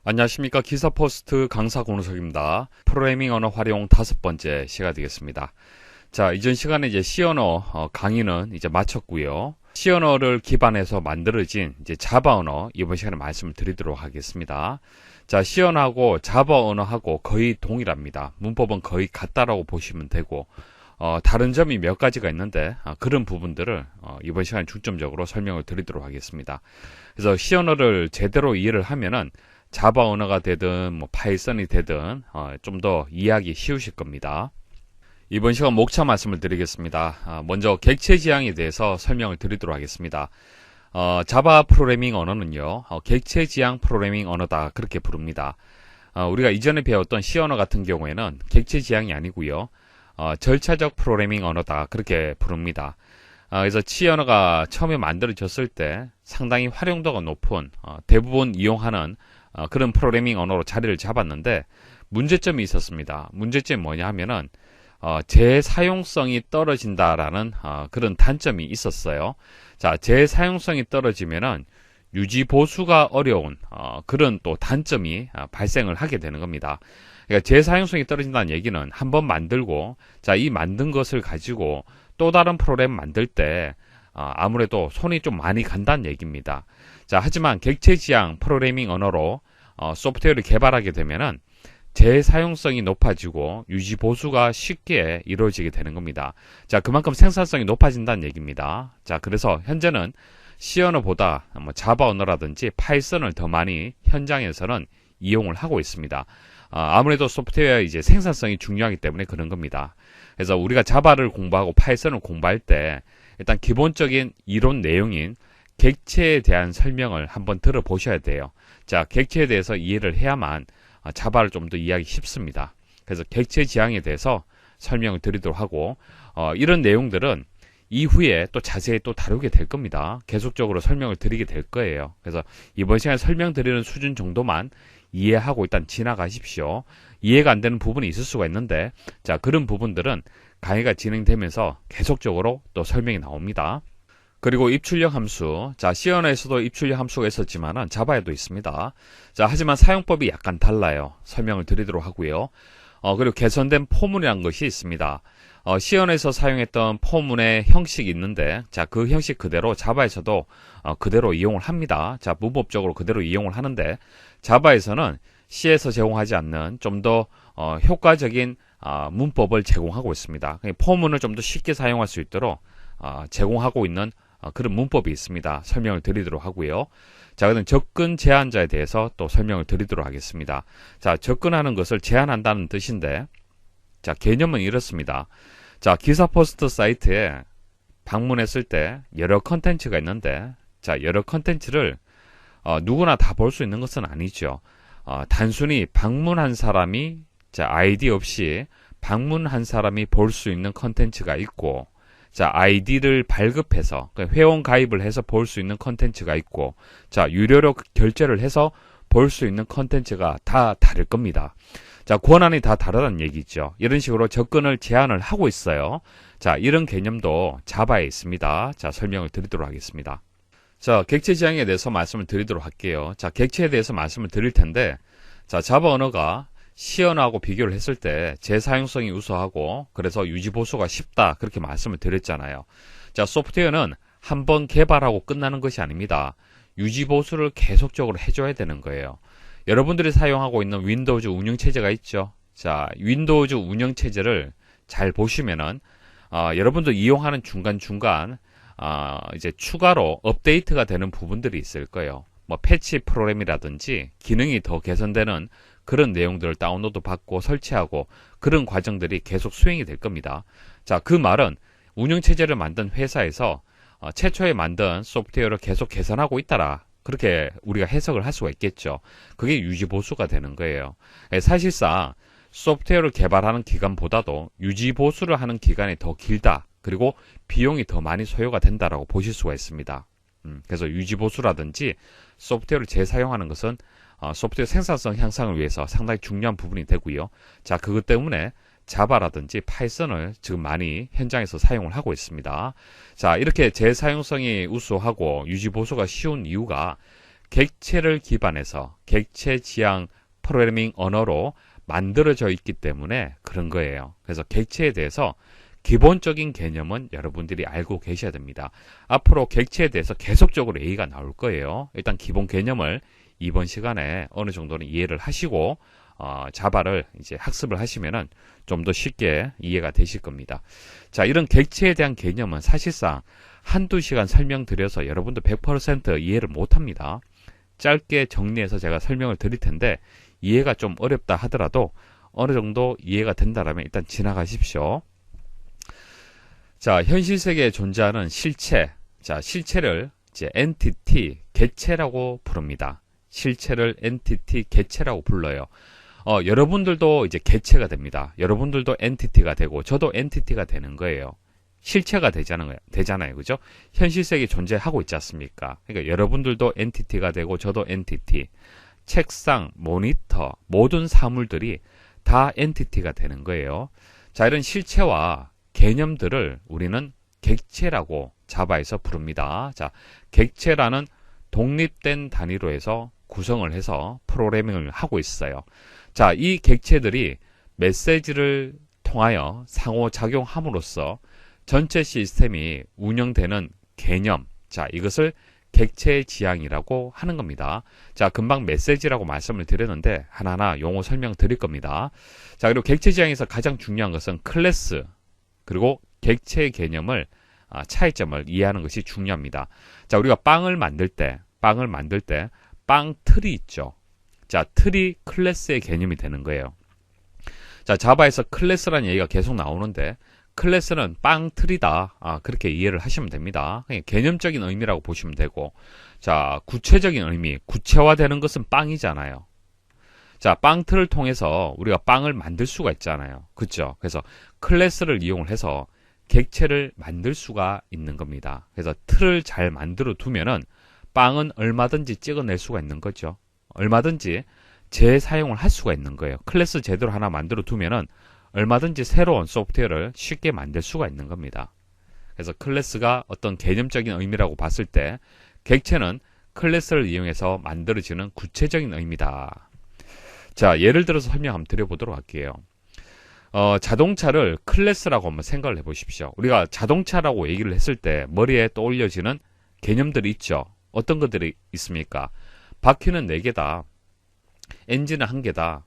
안녕하십니까. 기사포스트 강사 권우석입니다. 프로그래밍 언어 활용 5번째 시간 되겠습니다. 자, 이전 시간에 이제 C 언어 강의는 이제 마쳤고요. C 언어를 기반해서 만들어진 이제 자바 언어 이번 시간에 말씀을 드리도록 하겠습니다. 자, C 언어하고 자바 언어하고 거의 동일합니다. 문법은 거의 같다라고 보시면 되고 다른 점이 몇 가지가 있는데 그런 부분들을 이번 시간에 중점적으로 설명을 드리도록 하겠습니다. 그래서 C 언어를 제대로 이해를 하면은 자바 언어가 되든 파이썬이 되든 좀 더 이해하기 쉬우실 겁니다. 이번 시간 목차 말씀을 드리겠습니다. 먼저 객체 지향에 대해서 설명을 드리도록 하겠습니다. 자바 프로그래밍 언어는요, 객체 지향 프로그래밍 언어다 그렇게 부릅니다. 우리가 이전에 배웠던 C 언어 같은 경우에는 객체 지향이 아니고요, 절차적 프로그래밍 언어다 그렇게 부릅니다. 그래서 C 언어가 처음에 만들어졌을 때 상당히 활용도가 높은 대부분 이용하는 그런 프로그래밍 언어로 자리를 잡았는데 문제점이 있었습니다. 문제점이 뭐냐 하면은 재사용성이 떨어진다라는 그런 단점이 있었어요. 자, 재사용성이 떨어지면은 유지 보수가 어려운 그런 또 단점이 발생을 하게 되는 겁니다. 그러니까 재사용성이 떨어진다는 얘기는 한번 만들고 자, 이 만든 것을 가지고 또 다른 프로그램 만들 때 아무래도 손이 좀 많이 간다는 얘기입니다. 자, 하지만 객체 지향 프로그래밍 언어로 소프트웨어를 개발하게 되면은 재사용성이 높아지고 유지 보수가 쉽게 이루어지게 되는 겁니다. 자, 그만큼 생산성이 높아진다는 얘기입니다. 자, 그래서 현재는 C 언어보다 자바 언어라든지 파이썬을 더 많이 현장에서는 이용을 하고 있습니다. 아무래도 소프트웨어 이제 생산성이 중요하기 때문에 그런 겁니다. 그래서 우리가 자바를 공부하고 파이썬을 공부할 때 일단 기본적인 이론 내용인 객체에 대한 설명을 한번 들어보셔야 돼요. 자, 객체에 대해서 이해를 해야만 자바를 좀 더 이해하기 쉽습니다. 그래서 객체 지향에 대해서 설명을 드리도록 하고 이런 내용들은 이후에 또 자세히 또 다루게 될 겁니다. 계속적으로 설명을 드리게 될 거예요. 그래서 이번 시간에 설명드리는 수준 정도만 이해하고 일단 지나가십시오. 이해가 안 되는 부분이 있을 수가 있는데 자, 그런 부분들은 강의가 진행되면서 계속적으로 또 설명이 나옵니다. 그리고 입출력 함수, 자, C 언어에서도 입출력 함수가 있었지만은 자바에도 있습니다. 자, 하지만 사용법이 약간 달라요. 설명을 드리도록 하고요. 그리고 개선된 포문이라는 것이 있습니다. C 언어에서 사용했던 포문의 형식이 있는데, 자, 그 형식 그대로 자바에서도 그대로 이용을 합니다. 자, 문법적으로 그대로 이용을 하는데, 자바에서는 C에서 제공하지 않는 좀 더 효과적인 문법을 제공하고 있습니다. 포문을 좀 더 쉽게 사용할 수 있도록 제공하고 있는 그런 문법이 있습니다. 설명을 드리도록 하고요. 자, 그다음 접근 제한자에 대해서 또 설명을 드리도록 하겠습니다. 자, 접근하는 것을 제한한다는 뜻인데, 자, 개념은 이렇습니다. 자, 기사 포스트 사이트에 방문했을 때 여러 컨텐츠가 있는데, 자, 여러 컨텐츠를 누구나 다 볼 수 있는 것은 아니죠. 단순히 방문한 사람이, 자, 아이디 없이 방문한 사람이 볼 수 있는 컨텐츠가 있고, 자, 아이디를 발급해서 회원 가입을 해서 볼 수 있는 컨텐츠가 있고, 자, 유료로 결제를 해서 볼 수 있는 컨텐츠가 다 다를 겁니다. 자, 권한이 다 다르다는 얘기죠. 이런 식으로 접근을 제한을 하고 있어요. 자, 이런 개념도 자바에 있습니다. 자, 설명을 드리도록 하겠습니다. 자, 객체 지향에 대해서 말씀을 드리도록 할게요. 자, 객체에 대해서 말씀을 드릴 텐데, 자, 자바 언어가 C 언어하고 비교를 했을 때 재사용성이 우수하고 그래서 유지보수가 쉽다 그렇게 말씀을 드렸잖아요. 자, 소프트웨어는 한번 개발하고 끝나는 것이 아닙니다. 유지보수를 계속적으로 해줘야 되는 거예요. 여러분들이 사용하고 있는 윈도우즈 운영체제가 있죠. 자, 윈도우즈 운영체제를 잘 보시면은 여러분들 이용하는 중간중간 이제 추가로 업데이트가 되는 부분들이 있을 거예요. 뭐 패치 프로그램이라든지 기능이 더 개선되는 그런 내용들을 다운로드 받고 설치하고 그런 과정들이 계속 수행이 될 겁니다. 자, 그 말은 운영체제를 만든 회사에서 최초에 만든 소프트웨어를 계속 개선하고 있다라 그렇게 우리가 해석을 할 수가 있겠죠. 그게 유지보수가 되는 거예요. 사실상 소프트웨어를 개발하는 기간보다도 유지보수를 하는 기간이 더 길다. 그리고 비용이 더 많이 소요가 된다라고 보실 수가 있습니다. 그래서 유지보수라든지 소프트웨어를 재사용하는 것은 소프트웨어 생산성 향상을 위해서 상당히 중요한 부분이 되고요. 자, 그것 때문에 자바라든지 파이썬을 지금 많이 현장에서 사용을 하고 있습니다. 자, 이렇게 재사용성이 우수하고 유지보수가 쉬운 이유가 객체를 기반해서 객체 지향 프로그래밍 언어로 만들어져 있기 때문에 그런 거예요. 그래서 객체에 대해서 기본적인 개념은 여러분들이 알고 계셔야 됩니다. 앞으로 객체에 대해서 계속적으로 얘기가 나올 거예요. 일단 기본 개념을 이번 시간에 어느 정도는 이해를 하시고 자바를 이제 학습을 하시면은 좀 더 쉽게 이해가 되실 겁니다. 자, 이런 객체에 대한 개념은 사실상 한두 시간 설명드려서 여러분도 100% 이해를 못합니다. 짧게 정리해서 제가 설명을 드릴 텐데 이해가 좀 어렵다 하더라도 어느 정도 이해가 된다라면 일단 지나가십시오. 자, 현실 세계에 존재하는 실체. 자, 실체를 이제 엔티티, 개체라고 부릅니다. 실체를 엔티티, 개체라고 불러요. 여러분들도 이제 개체가 됩니다. 여러분들도 엔티티가 되고 저도 엔티티가 되는 거예요. 실체가 되잖아요. 그죠? 현실 세계에 존재하고 있지 않습니까? 그러니까 여러분들도 엔티티가 되고 저도 엔티티. 책상, 모니터, 모든 사물들이 다 엔티티가 되는 거예요. 자, 이런 실체와 개념들을 우리는 객체라고 자바에서 부릅니다. 자, 객체라는 독립된 단위로 해서 구성을 해서 프로그래밍을 하고 있어요. 자, 이 객체들이 메시지를 통하여 상호작용함으로써 전체 시스템이 운영되는 개념, 자, 이것을 객체 지향이라고 하는 겁니다. 자, 금방 메시지라고 말씀을 드렸는데 하나하나 용어 설명 드릴 겁니다. 자, 그리고 객체 지향에서 가장 중요한 것은 클래스 그리고 객체의 개념을 차이점을 이해하는 것이 중요합니다. 자, 우리가 빵을 만들 때 빵 틀이 있죠. 자, 틀이 클래스의 개념이 되는 거예요. 자, 자바에서 클래스라는 얘기가 계속 나오는데 클래스는 빵 틀이다. 그렇게 이해를 하시면 됩니다. 개념적인 의미라고 보시면 되고, 자, 구체적인 의미, 구체화되는 것은 빵이잖아요. 자, 빵 틀을 통해서 우리가 빵을 만들 수가 있잖아요. 그렇죠? 그래서 클래스를 이용을 해서 객체를 만들 수가 있는 겁니다. 그래서 틀을 잘 만들어 두면은 빵은 얼마든지 찍어낼 수가 있는 거죠. 얼마든지 재사용을 할 수가 있는 거예요. 클래스 제대로 하나 만들어 두면은 얼마든지 새로운 소프트웨어를 쉽게 만들 수가 있는 겁니다. 그래서 클래스가 어떤 개념적인 의미라고 봤을 때 객체는 클래스를 이용해서 만들어지는 구체적인 의미다. 자, 예를 들어서 설명 한번 드려보도록 할게요. 자동차를 클래스라고 한번 생각을 해보십시오. 우리가 자동차라고 얘기를 했을 때 머리에 떠올려지는 개념들이 있죠. 어떤 것들이 있습니까? 바퀴는 4개다. 엔진은 1개다.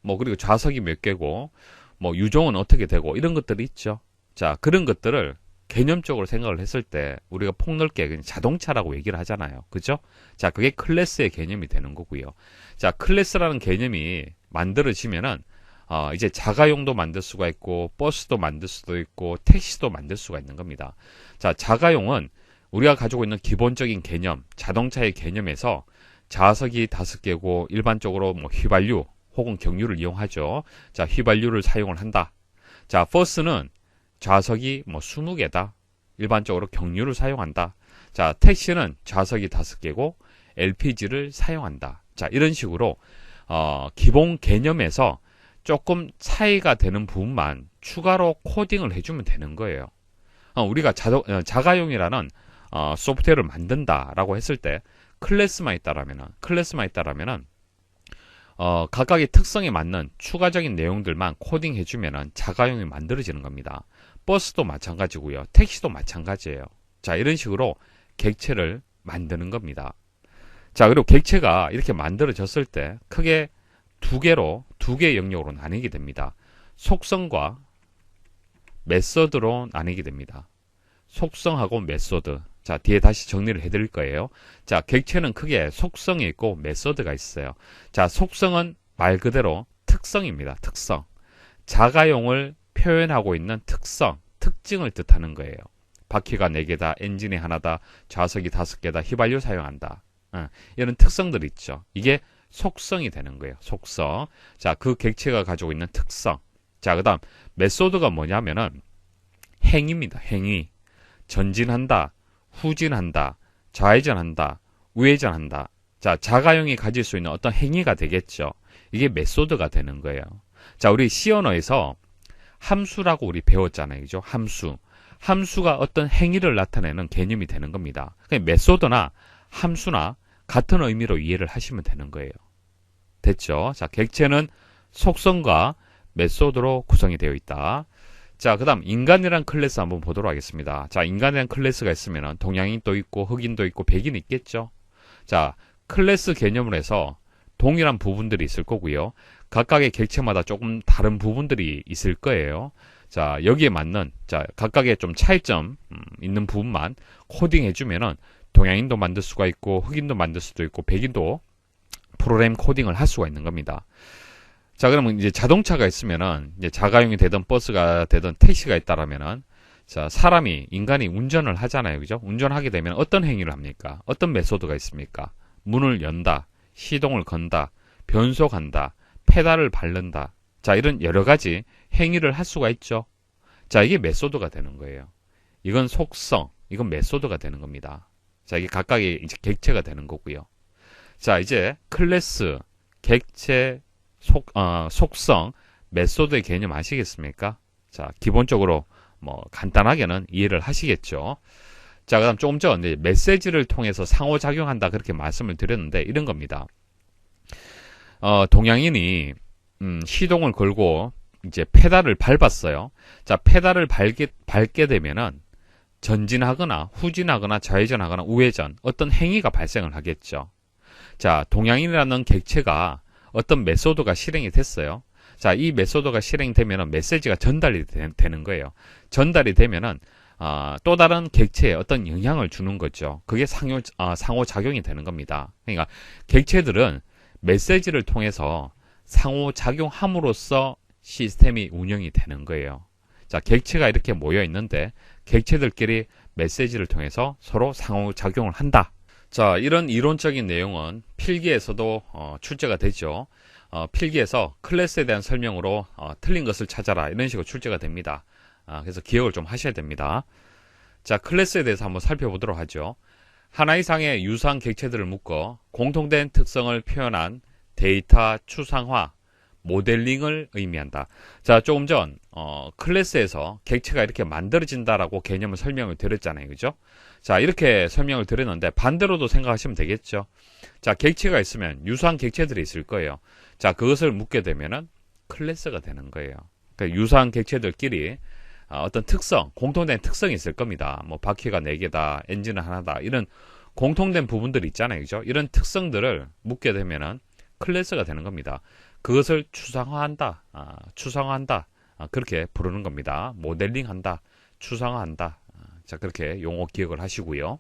그리고 좌석이 몇 개고, 유종은 어떻게 되고, 이런 것들이 있죠. 자, 그런 것들을 개념적으로 생각을 했을 때, 우리가 폭넓게 그냥 자동차라고 얘기를 하잖아요. 그죠? 자, 그게 클래스의 개념이 되는 거고요. 자, 클래스라는 개념이 만들어지면은, 이제 자가용도 만들 수가 있고, 버스도 만들 수도 있고, 택시도 만들 수가 있는 겁니다. 자, 자가용은 우리가 가지고 있는 기본적인 개념, 자동차의 개념에서 좌석이 5개고, 일반적으로 휘발유, 혹은 경유를 이용하죠. 자, 휘발유를 사용을 한다. 자, 버스는 좌석이 20개다. 일반적으로 경유를 사용한다. 자, 택시는 좌석이 5개고 LPG를 사용한다. 자, 이런 식으로 기본 개념에서 조금 차이가 되는 부분만 추가로 코딩을 해주면 되는 거예요. 우리가 자가용이라는 소프트웨어를 만든다라고 했을 때 클래스만 있다라면은 각각의 특성에 맞는 추가적인 내용들만 코딩해주면은 자가용이 만들어지는 겁니다. 버스도 마찬가지고요. 택시도 마찬가지예요. 자, 이런 식으로 객체를 만드는 겁니다. 자, 그리고 객체가 이렇게 만들어졌을 때 크게 두 개의 영역으로 나뉘게 됩니다. 속성과 메소드로 나뉘게 됩니다. 속성하고 메소드. 자, 뒤에 다시 정리를 해드릴 거예요. 자, 객체는 크게 속성이 있고 메소드가 있어요. 자, 속성은 말 그대로 특성입니다. 특성. 자가용을 표현하고 있는 특성, 특징을 뜻하는 거예요. 바퀴가 4개다, 엔진이 하나다, 좌석이 5개다, 휘발유 사용한다. 이런 특성들이 있죠. 이게 속성이 되는 거예요. 속성. 자, 그 객체가 가지고 있는 특성. 자, 그 다음 메소드가 뭐냐면은 행위입니다. 행위. 전진한다, 후진한다, 좌회전한다, 우회전한다. 자, 자가용이 가질 수 있는 어떤 행위가 되겠죠. 이게 메소드가 되는 거예요. 자, 우리 C 언어에서 함수라고 우리 배웠잖아요. 그죠? 함수. 함수가 어떤 행위를 나타내는 개념이 되는 겁니다. 메소드나 함수나 같은 의미로 이해를 하시면 되는 거예요. 됐죠? 자, 객체는 속성과 메소드로 구성이 되어 있다. 자, 그 다음 인간이란 클래스 한번 보도록 하겠습니다. 자, 인간이란 클래스가 있으면 동양인도 있고 흑인도 있고 백인이 있겠죠. 자, 클래스 개념으로 해서 동일한 부분들이 있을 거고요. 각각의 객체마다 조금 다른 부분들이 있을 거예요. 자, 여기에 맞는 자 각각의 좀 차이점 있는 부분만 코딩 해주면은 동양인도 만들 수가 있고 흑인도 만들 수도 있고 백인도 프로그램 코딩을 할 수가 있는 겁니다. 자, 그러면 이제 자동차가 있으면은 이제 자가용이 되든 버스가 되든 택시가 있다라면은 자, 사람이 인간이 운전을 하잖아요. 그죠? 운전하게 되면 어떤 행위를 합니까? 어떤 메소드가 있습니까? 문을 연다, 시동을 건다, 변속한다, 페달을 밟는다. 자, 이런 여러 가지 행위를 할 수가 있죠. 자, 이게 메소드가 되는 거예요. 이건 속성, 이건 메소드가 되는 겁니다. 자, 이게 각각의 이제 객체가 되는 거고요. 자, 이제 클래스, 객체, 속성, 메소드의 개념 아시겠습니까? 자, 기본적으로 뭐 간단하게는 이해를 하시겠죠. 자, 그다음 조금 전 메시지를 통해서 상호작용한다 그렇게 말씀을 드렸는데 이런 겁니다. 동양인이 시동을 걸고 이제 페달을 밟았어요. 자, 페달을 밟게 되면은 전진하거나 후진하거나 좌회전하거나 우회전 어떤 행위가 발생을 하겠죠. 자, 동양인이라는 객체가 어떤 메소드가 실행이 됐어요. 자, 이 메소드가 실행되면은 메시지가 전달이 되는 거예요. 전달이 되면은 또 다른 객체에 어떤 영향을 주는 거죠. 그게 상호작용이 되는 겁니다. 그러니까 객체들은 메시지를 통해서 상호작용함으로써 시스템이 운영이 되는 거예요. 자, 객체가 이렇게 모여 있는데 객체들끼리 메시지를 통해서 서로 상호작용을 한다. 자, 이런 이론적인 내용은 필기에서도 출제가 되죠. 필기에서 클래스에 대한 설명으로 틀린 것을 찾아라 이런 식으로 출제가 됩니다. 그래서 기억을 좀 하셔야 됩니다. 자, 클래스에 대해서 한번 살펴보도록 하죠. 하나 이상의 유사한 객체들을 묶어 공통된 특성을 표현한 데이터 추상화, 모델링을 의미한다. 자, 조금 전 클래스에서 객체가 이렇게 만들어진다라고 개념을 설명을 드렸잖아요. 그죠? 자, 이렇게 설명을 드렸는데 반대로도 생각하시면 되겠죠. 자, 객체가 있으면 유사한 객체들이 있을 거예요. 자, 그것을 묶게 되면은 클래스가 되는 거예요. 그러니까 유사한 객체들끼리 어떤 특성, 공통된 특성이 있을 겁니다. 뭐 바퀴가 4개다, 엔진은 하나다, 이런 공통된 부분들이 있잖아요. 그죠? 이런 특성들을 묶게 되면은 클래스가 되는 겁니다. 그것을 추상화한다, 그렇게 부르는 겁니다. 모델링한다, 추상화한다. 자, 그렇게 용어 기억을 하시고요.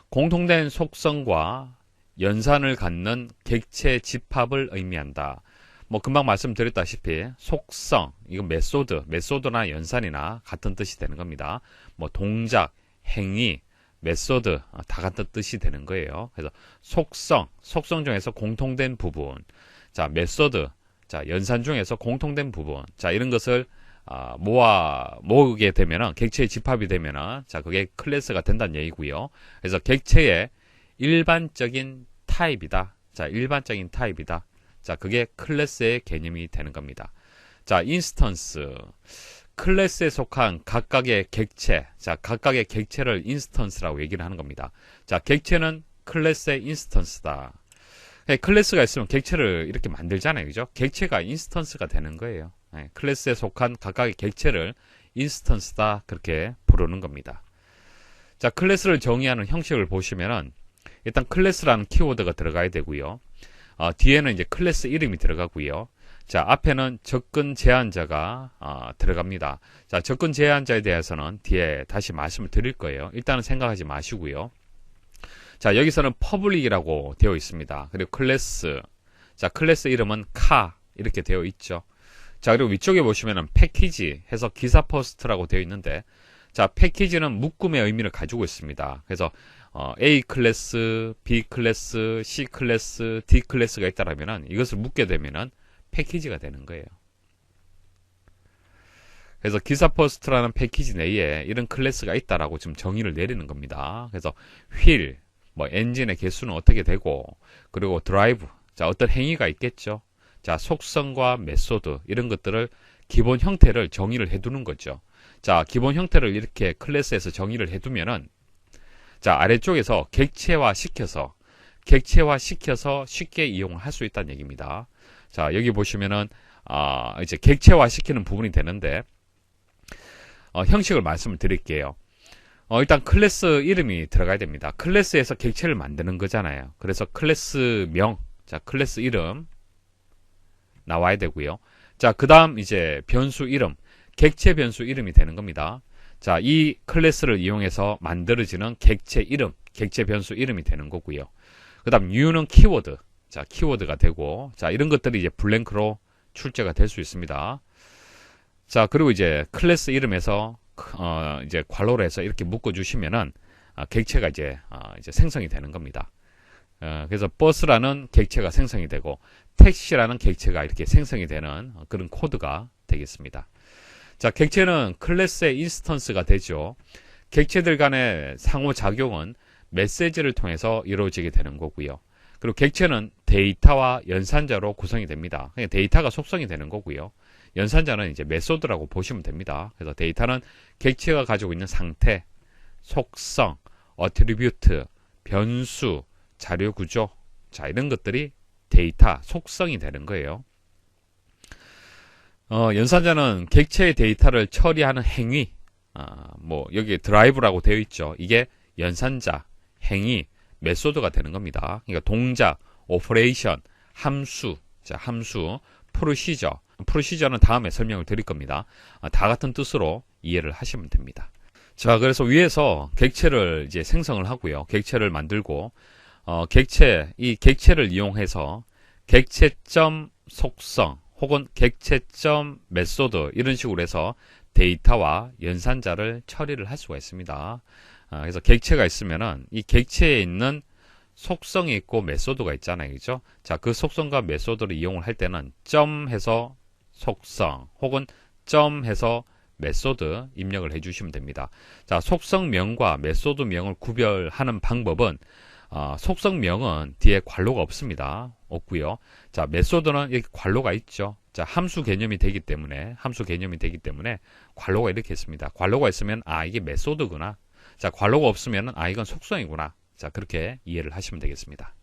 공통된 속성과 연산을 갖는 객체 집합을 의미한다. 뭐 금방 말씀드렸다시피 속성, 이건 메소드나 연산이나 같은 뜻이 되는 겁니다. 뭐 동작, 행위, 메소드 다 같은 뜻이 되는 거예요. 그래서 속성 중에서 공통된 부분, 자, 메소드, 자, 연산 중에서 공통된 부분, 자, 이런 것을 모으게 되면은 객체의 집합이 되면은 자, 그게 클래스가 된다는 얘기고요. 그래서 객체의 일반적인 타입이다. 자, 일반적인 타입이다. 자, 그게 클래스의 개념이 되는 겁니다. 자, 인스턴스. 클래스에 속한 각각의 객체. 자, 각각의 객체를 인스턴스라고 얘기를 하는 겁니다. 자, 객체는 클래스의 인스턴스다. 클래스가 있으면 객체를 이렇게 만들잖아요. 그죠? 객체가 인스턴스가 되는 거예요. 클래스에 속한 각각의 객체를 인스턴스다. 그렇게 부르는 겁니다. 자, 클래스를 정의하는 형식을 보시면은 일단 클래스라는 키워드가 들어가야 되고요. 뒤에는 이제 클래스 이름이 들어가고요. 자, 앞에는 접근 제한자가 들어갑니다. 자, 접근 제한자에 대해서는 뒤에 다시 말씀을 드릴 거예요. 일단은 생각하지 마시고요. 자, 여기서는 퍼블릭이라고 되어 있습니다. 그리고 클래스. 자, 클래스 이름은 카 이렇게 되어 있죠. 자, 그리고 위쪽에 보시면은 패키지 해서 기사 퍼스트라고 되어 있는데, 자, 패키지는 묶음의 의미를 가지고 있습니다. 그래서 A 클래스, B 클래스, C 클래스, D 클래스가 있다라면은 이것을 묶게 되면은 패키지가 되는 거예요. 그래서 기사 퍼스트라는 패키지 내에 이런 클래스가 있다라고 지금 정의를 내리는 겁니다. 그래서 휠, 뭐 엔진의 개수는 어떻게 되고, 그리고 드라이브, 자, 어떤 행위가 있겠죠. 자, 속성과 메소드 이런 것들을 기본 형태를 정의를 해두는 거죠. 자, 기본 형태를 이렇게 클래스에서 정의를 해두면은 자, 아래쪽에서 객체화 시켜서 객체화 시켜서 쉽게 이용을 할 수 있다는 얘기입니다. 자, 여기 보시면은 이제 객체화 시키는 부분이 되는데 형식을 말씀을 드릴게요. 일단 클래스 이름이 들어가야 됩니다. 클래스에서 객체를 만드는 거잖아요. 그래서 클래스명, 자, 클래스 이름 나와야 되고요. 자, 그 다음 이제 변수 이름, 객체 변수 이름이 되는 겁니다. 자, 이 클래스를 이용해서 만들어지는 객체 이름, 객체 변수 이름이 되는 거고요. 그 다음 U는 키워드, 자, 키워드가 되고, 자, 이런 것들이 이제 블랭크로 출제가 될 수 있습니다. 자, 그리고 이제 클래스 이름에서 이제 괄호로 해서 이렇게 묶어주시면은 객체가 이제 생성이 되는 겁니다. 그래서 버스라는 객체가 생성이 되고 택시라는 객체가 이렇게 생성이 되는 그런 코드가 되겠습니다. 자, 객체는 클래스의 인스턴스가 되죠. 객체들 간의 상호작용은 메시지를 통해서 이루어지게 되는 거고요. 그리고 객체는 데이터와 연산자로 구성이 됩니다. 그냥 데이터가 속성이 되는 거고요. 연산자는 이제 메소드라고 보시면 됩니다. 그래서 데이터는 객체가 가지고 있는 상태, 속성, 어트리뷰트, 변수, 자료 구조, 자, 이런 것들이 데이터, 속성이 되는 거예요. 연산자는 객체의 데이터를 처리하는 행위, 뭐 여기 드라이브라고 되어 있죠. 이게 연산자, 행위, 메소드가 되는 겁니다. 그러니까 동작, 오퍼레이션, 함수, 자, 함수, 프로시저, 프로시저는 다음에 설명을 드릴 겁니다. 다 같은 뜻으로 이해를 하시면 됩니다. 자, 그래서 위에서 객체를 이제 생성을 하고요. 객체를 만들고, 이 객체를 이용해서 객체점 속성 혹은 객체점 메소드 이런 식으로 해서 데이터와 연산자를 처리를 할 수가 있습니다. 그래서 객체가 있으면은 이 객체에 있는 속성이 있고 메소드가 있잖아요. 그죠? 자, 그 속성과 메소드를 이용을 할 때는 점해서 속성 혹은 점해서 메소드 입력을 해 주시면 됩니다. 자, 속성명과 메소드명을 구별하는 방법은 속성명은 뒤에 괄호가 없습니다. 없고요. 자, 메소드는 이렇게 괄호가 있죠. 자, 함수 개념이 되기 때문에 괄호가 이렇게 있습니다. 괄호가 있으면 이게 메소드구나. 자, 괄호가 없으면 이건 속성이구나. 자, 그렇게 이해를 하시면 되겠습니다.